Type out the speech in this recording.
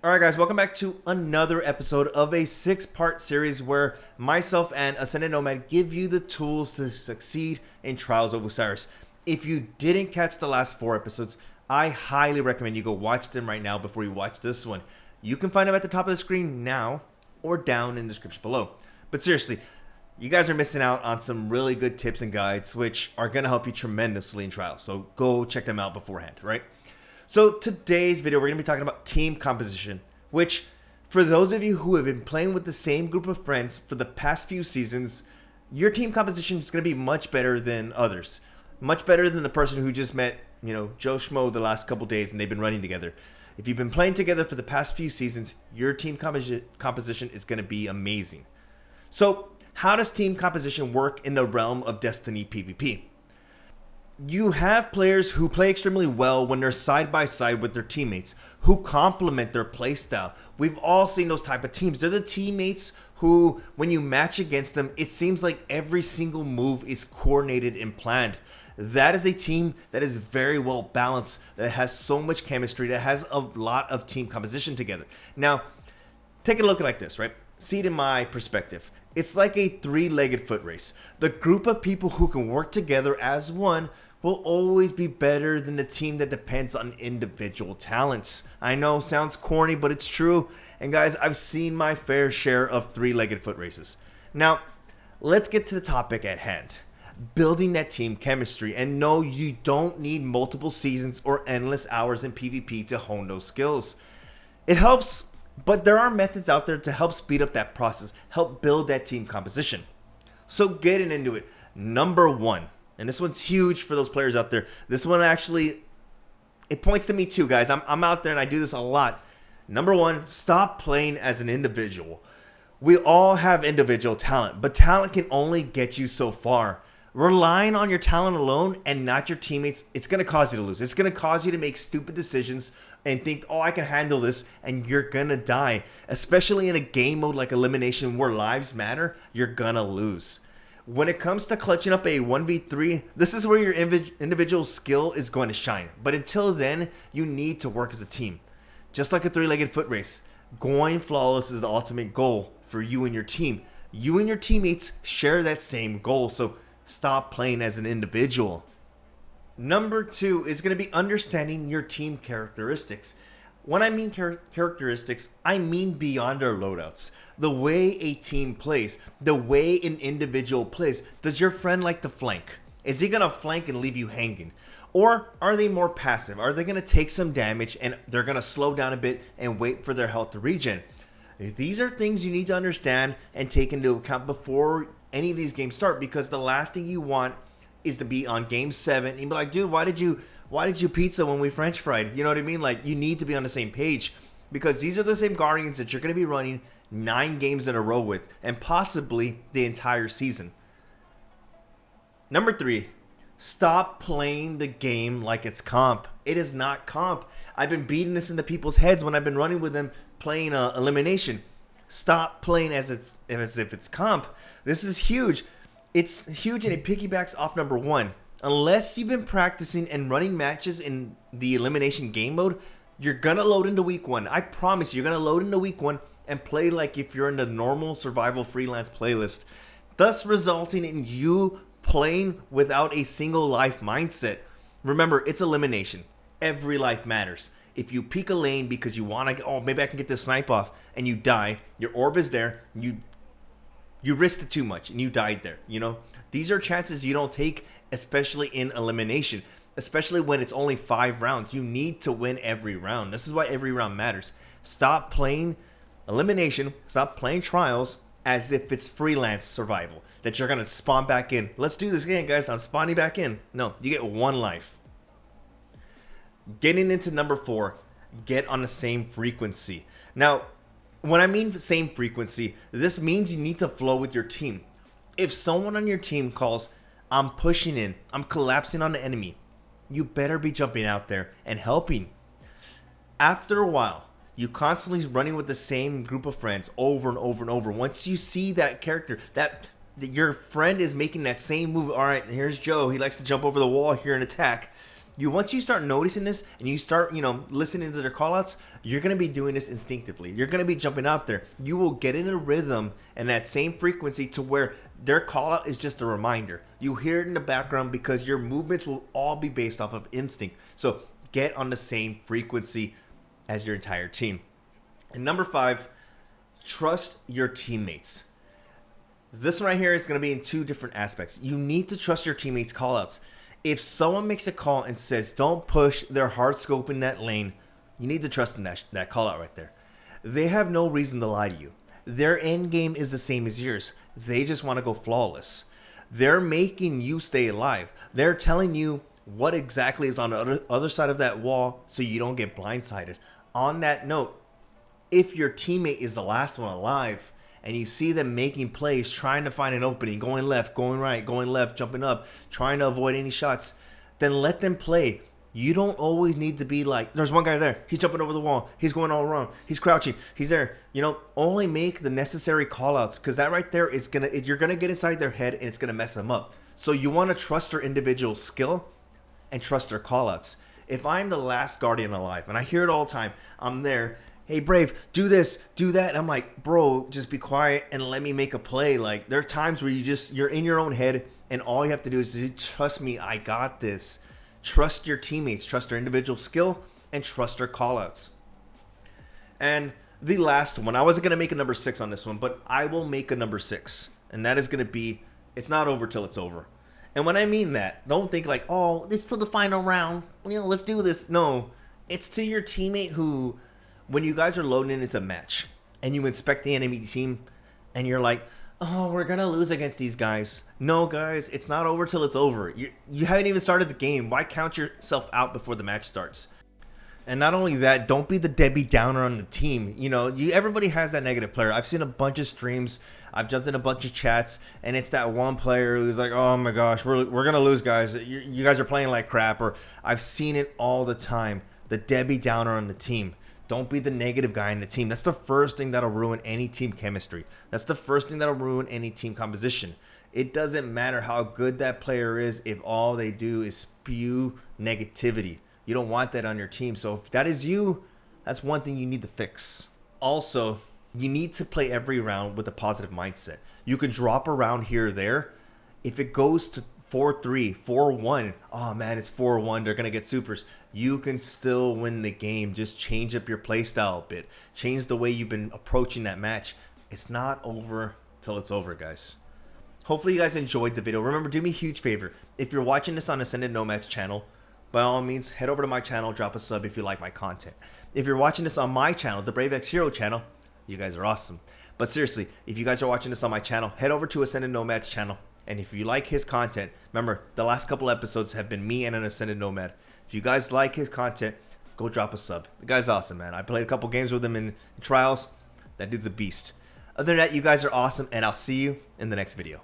Alright guys, welcome back to another episode of a 6-part series where myself and Ascendant Nomad give you the tools to succeed in Trials of Osiris. If you didn't catch the last 4 episodes, I highly recommend you go watch them right now before you watch this one. You can find them at the top of the screen now or down in the description below. But seriously, you guys are missing out on some really good tips and guides which are going to help you tremendously in Trials. So go check them out beforehand, right? So today's video, we're going to be talking about team composition, which for those of you who have been playing with the same group of friends for the past few seasons, your team composition is going to be much better than others. Much better than the person who just met, Joe Schmo the last couple days and they've been running together. If you've been playing together for the past few seasons, your team composition is going to be amazing. So how does team composition work in the realm of Destiny PvP? You have players who play extremely well when they're side by side with their teammates, who complement their playstyle. We've all seen those type of teams. They're the teammates who, when you match against them, it seems like every single move is coordinated and planned. That is a team that is very well balanced, that has so much chemistry, that has a lot of team composition together. Now, take a look like this, right? See it in my perspective. It's like a 3-legged foot race. The group of people who can work together as one will always be better than the team that depends on individual talents. I know, sounds corny, but it's true. And guys, I've seen my fair share of 3-legged foot races. Now, let's get to the topic at hand. Building that team chemistry. And no, you don't need multiple seasons or endless hours in PvP to hone those skills. It helps, but there are methods out there to help speed up that process, help build that team composition. So getting into it, number 1. And this one's huge for those players out there. This one actually, it points to me too, guys. I'm out there and I do this a lot. Number 1, stop playing as an individual. We all have individual talent, but talent can only get you so far. Relying on your talent alone and not your teammates, it's going to cause you to lose. It's going to cause you to make stupid decisions and think, oh, I can handle this, and you're going to die. Especially in a game mode like Elimination where lives matter, you're going to lose. When it comes to clutching up a 1v3, this is where your individual skill is going to shine. But until then, you need to work as a team. Just like a 3-legged foot race, going flawless is the ultimate goal for you and your team. You and your teammates share that same goal, so stop playing as an individual. Number 2 is going to be understanding your team characteristics. When I mean characteristics, I mean beyond our loadouts. The way a team plays, the way an individual plays. Does your friend like to flank? Is he going to flank and leave you hanging? Or are they more passive? Are they going to take some damage and they're going to slow down a bit and wait for their health to regen? These are things you need to understand and take into account before any of these games start, because the last thing you want is to be on game 7 and be like, dude, why did you pizza when we French fried? You know what I mean? Like, you need to be on the same page, because these are the same Guardians that you're going to be running 9 games in a row with, and possibly the entire season. Number 3, stop playing the game like it's comp. It is not comp. I've been beating this into people's heads when I've been running with them playing Elimination. Stop playing as if it's comp. This is huge. It's huge, and it piggybacks off number 1. Unless you've been practicing and running matches in the Elimination game mode, you're going to load into week 1. I promise you're going to load into week 1 and play like if you're in the normal survival freelance playlist, thus resulting in you playing without a single life mindset. Remember, it's Elimination. Every life matters. If you peek a lane because you want to, oh, maybe I can get this snipe off, and you die, your orb is there, you risked it too much and you died there. These are chances you don't take, especially in Elimination, especially when it's only 5 rounds. You need to win every round. This is why every round matters. Stop playing Elimination, stop playing Trials as if it's freelance survival, that you're going to spawn back in. Let's do this again, guys. I'm spawning back in. No, you get 1 life. Getting into number 4, get on the same frequency. Now, when I mean same frequency, this means you need to flow with your team. If someone on your team calls, I'm pushing in, I'm collapsing on the enemy, you better be jumping out there and helping. After a while, you constantly running with the same group of friends over and over and over. Once you see that character, that your friend is making that same move. All right, here's Joe. He likes to jump over the wall here and attack. Once you start noticing this and you start, listening to their callouts, you're going to be doing this instinctively. You're going to be jumping out there. You will get in a rhythm and that same frequency to where their callout is just a reminder. You hear it in the background because your movements will all be based off of instinct. So get on the same frequency as your entire team. And number 5, trust your teammates. This one right here is going to be in 2 different aspects. You need to trust your teammates' callouts. If someone makes a call and says, don't push, they're hard scoping that lane, you need to trust in that call out right there. They have no reason to lie to you. Their end game is the same as yours. They just want to go flawless. They're making you stay alive. They're telling you what exactly is on the other side of that wall so you don't get blindsided. On that note, if your teammate is the last one alive, and you see them making plays, trying to find an opening, going left, going right, going left, jumping up, trying to avoid any shots, then let them play. You don't always need to be like, there's one guy there, he's jumping over the wall, he's going all wrong, he's crouching, he's there. Only make the necessary callouts, because that right there is you're gonna get inside their head and it's gonna mess them up. So you want to trust their individual skill and trust their callouts. If I'm the last guardian alive, and I hear it all the time, I'm there. Hey, Brave, do this, do that. And I'm like, bro, just be quiet and let me make a play. Like, there are times where you're in your own head and all you have to do is trust me, I got this. Trust your teammates, trust their individual skill, and trust their callouts. And the last one, I wasn't going to make a number 6 on this one, but I will make a number 6. And that is going to be, it's not over till it's over. And when I mean that, don't think like, oh, it's till the final round. Let's do this. No, it's to your teammate who, when you guys are loading into a match and you inspect the enemy team and you're like, oh, we're going to lose against these guys. No, guys, it's not over till it's over. You haven't even started the game. Why count yourself out before the match starts? And not only that, don't be the Debbie Downer on the team. Everybody has that negative player. I've seen a bunch of streams. I've jumped in a bunch of chats, and it's that one player who's like, oh my gosh, we're going to lose, guys. You guys are playing like crap. Or I've seen it all the time. The Debbie Downer on the team. Don't be the negative guy in the team. That's the first thing that'll ruin any team chemistry. That's the first thing that'll ruin any team composition. It doesn't matter how good that player is if all they do is spew negativity. You don't want that on your team. So if that is you, that's one thing you need to fix. Also, you need to play every round with a positive mindset. You can drop a round here or there. If it goes to 4-3, 4-1, oh man, it's 4-1, they're going to get supers. You can still win the game. Just change up your playstyle a bit. Change the way you've been approaching that match. It's not over till it's over, guys. Hopefully you guys enjoyed the video. Remember, do me a huge favor. If you're watching this on Ascendant Nomad's channel, by all means, head over to my channel, drop a sub if you like my content. If you're watching this on my channel, the BRAVExHERO channel, you guys are awesome. But seriously, if you guys are watching this on my channel, head over to Ascendant Nomad's channel. And if you like his content, remember, the last couple episodes have been me and an Ascendant Nomad. If you guys like his content, go drop a sub. The guy's awesome, man. I played a couple games with him in Trials. That dude's a beast. Other than that, you guys are awesome, and I'll see you in the next video.